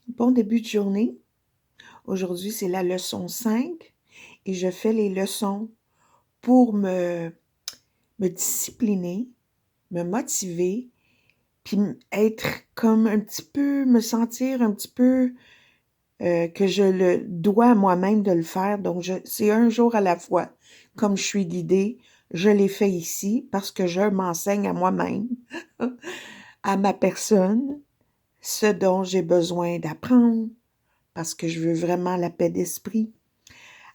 Bon début de journée. Aujourd'hui, c'est la leçon 5 et je fais les leçons pour me discipliner, me motiver, puis être comme un petit peu, me sentir un petit peu que je le dois à moi-même de le faire. Donc, c'est un jour à la fois. Comme je suis guidée, je l'ai fait ici parce que je m'enseigne à moi-même, à ma personne, ce dont j'ai besoin d'apprendre parce que je veux vraiment la paix d'esprit.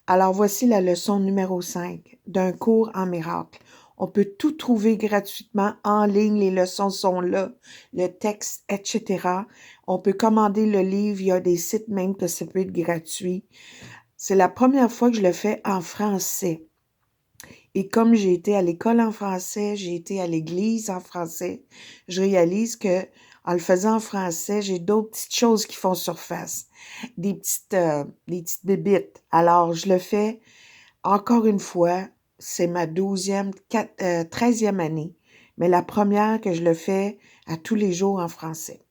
Alors voici la leçon numéro 5 d'un cours en miracle. On peut tout trouver gratuitement en ligne, les leçons sont là, le texte, etc. On peut commander le livre, il y a des sites même que ça peut être gratuit. C'est la première fois que je le fais en français. Et comme j'ai été à l'école en français, j'ai été à l'église en français, je réalise que en le faisant en français, j'ai d'autres petites choses qui font surface, des petites bébites. Alors, je le fais encore une fois, c'est ma 13e année, mais la première que je le fais à tous les jours en français.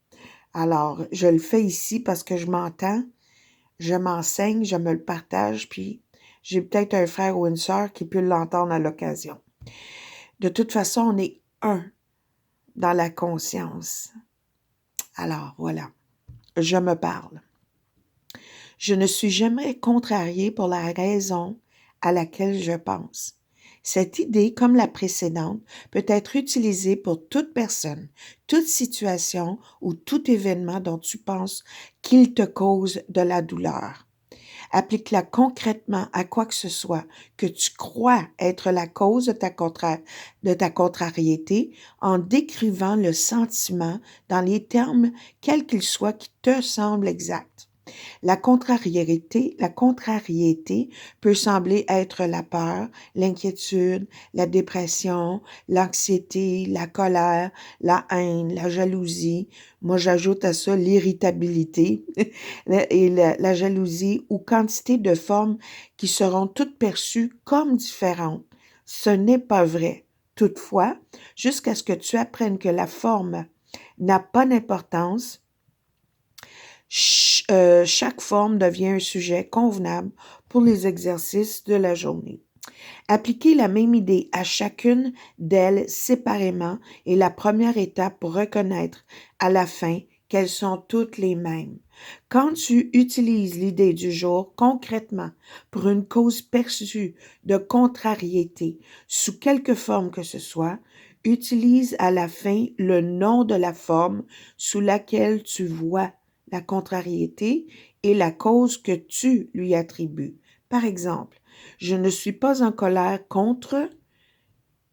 Alors, je le fais ici parce que je m'entends, je m'enseigne, je me le partage, puis j'ai peut-être un frère ou une sœur qui peut l'entendre à l'occasion. De toute façon, on est un dans la conscience. Alors, voilà, je me parle. Je ne suis jamais contrariée pour la raison à laquelle je pense. Cette idée, comme la précédente, peut être utilisée pour toute personne, toute situation ou tout événement dont tu penses qu'il te cause de la douleur. Applique-la concrètement à quoi que ce soit que tu crois être la cause de ta contrariété en décrivant le sentiment dans les termes quels qu'ils soient qui te semblent exacts. La contrariété peut sembler être la peur, l'inquiétude, la dépression, l'anxiété, la colère, la haine, la jalousie. Moi, j'ajoute à ça l'irritabilité et la jalousie ou quantité de formes qui seront toutes perçues comme différentes. Ce n'est pas vrai. Toutefois, jusqu'à ce que tu apprennes que la forme n'a pas d'importance, chaque forme devient un sujet convenable pour les exercices de la journée. Appliquer la même idée à chacune d'elles séparément est la première étape pour reconnaître à la fin qu'elles sont toutes les mêmes. Quand tu utilises l'idée du jour concrètement pour une cause perçue de contrariété, sous quelque forme que ce soit, utilise à la fin le nom de la forme sous laquelle tu vois la contrariété et la cause que tu lui attribues. Par exemple, je ne suis pas en colère contre,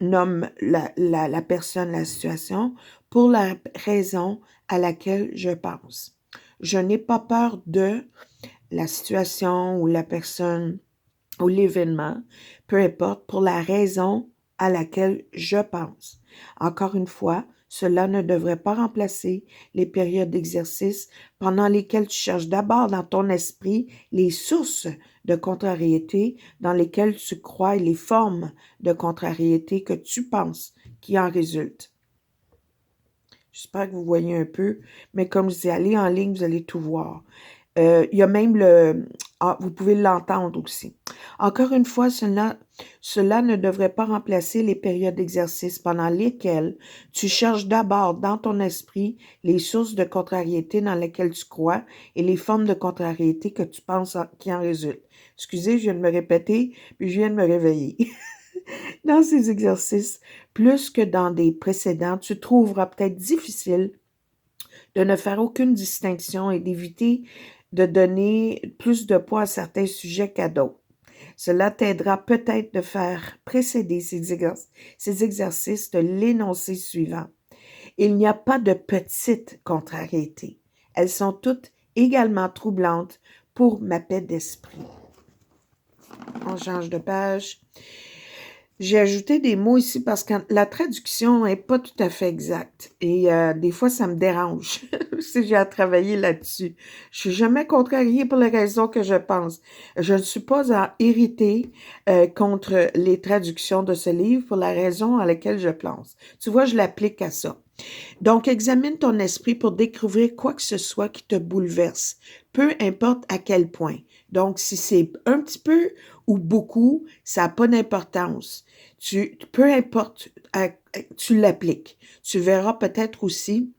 nomme la personne, la situation, pour la raison à laquelle je pense. Je n'ai pas peur de la situation ou la personne ou l'événement, peu importe, pour la raison à laquelle je pense. Encore une fois, cela ne devrait pas remplacer les périodes d'exercice pendant lesquelles tu cherches d'abord dans ton esprit les sources de contrariété dans lesquelles tu crois et les formes de contrariété que tu penses qui en résultent. J'espère que vous voyez un peu, mais comme je dis, allez en ligne, vous allez tout voir. Il y a même vous pouvez l'entendre aussi. Encore une fois, cela ne devrait pas remplacer les périodes d'exercice pendant lesquelles tu cherches d'abord dans ton esprit les sources de contrariété dans lesquelles tu crois et les formes de contrariété que tu penses qui en résultent. Excusez, je viens de me répéter, puis je viens de me réveiller. Dans ces exercices, plus que dans des précédents, tu trouveras peut-être difficile de ne faire aucune distinction et d'éviter de donner plus de poids à certains sujets qu'à d'autres. Cela t'aidera peut-être de faire précéder ces exercices de l'énoncé suivant. Il n'y a pas de petites contrariétés. Elles sont toutes également troublantes pour ma paix d'esprit. On change de page. J'ai ajouté des mots ici parce que la traduction n'est pas tout à fait exacte et des fois, ça me dérange si j'ai à travailler là-dessus. Je suis jamais contrariée pour les raisons que je pense. Je ne suis pas irritée contre les traductions de ce livre pour la raison à laquelle je pense. Tu vois, je l'applique à ça. Donc, examine ton esprit pour découvrir quoi que ce soit qui te bouleverse, peu importe à quel point. Donc, si c'est un petit peu ou beaucoup, ça n'a pas d'importance. Peu importe, tu l'appliques. Tu verras peut-être aussi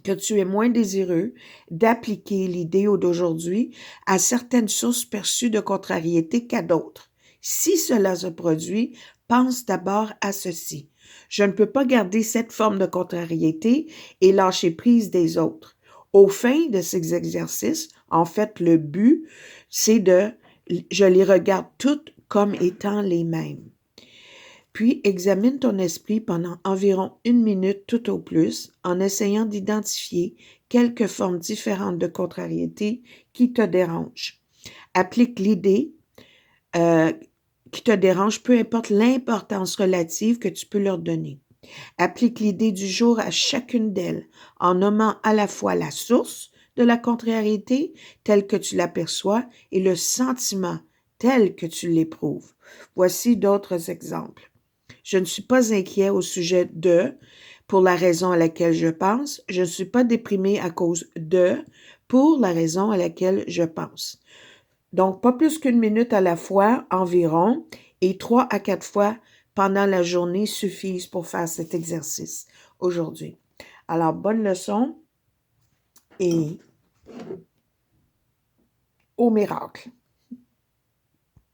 que tu es moins désireux d'appliquer l'idée d'aujourd'hui à certaines sources perçues de contrariété qu'à d'autres. Si cela se produit, pense d'abord à ceci. Je ne peux pas garder cette forme de contrariété et lâcher prise des autres. Au fin de ces exercices, en fait, le but, c'est je les regarde toutes comme étant les mêmes. Puis, examine ton esprit pendant environ 1 minute tout au plus en essayant d'identifier quelques formes différentes de contrariété qui te dérangent. Applique l'idée euh, qui te dérange, peu importe l'importance relative que tu peux leur donner. Applique l'idée du jour à chacune d'elles en nommant à la fois la source de la contrariété telle que tu l'aperçois et le sentiment tel que tu l'éprouves. Voici d'autres exemples. Je ne suis pas inquiet au sujet de, pour la raison à laquelle je pense. Je ne suis pas déprimé à cause de, pour la raison à laquelle je pense. Donc, pas plus qu'1 minute à la fois environ et 3 à 4 fois pendant la journée suffisent pour faire cet exercice aujourd'hui. Alors, bonne leçon et au miracle.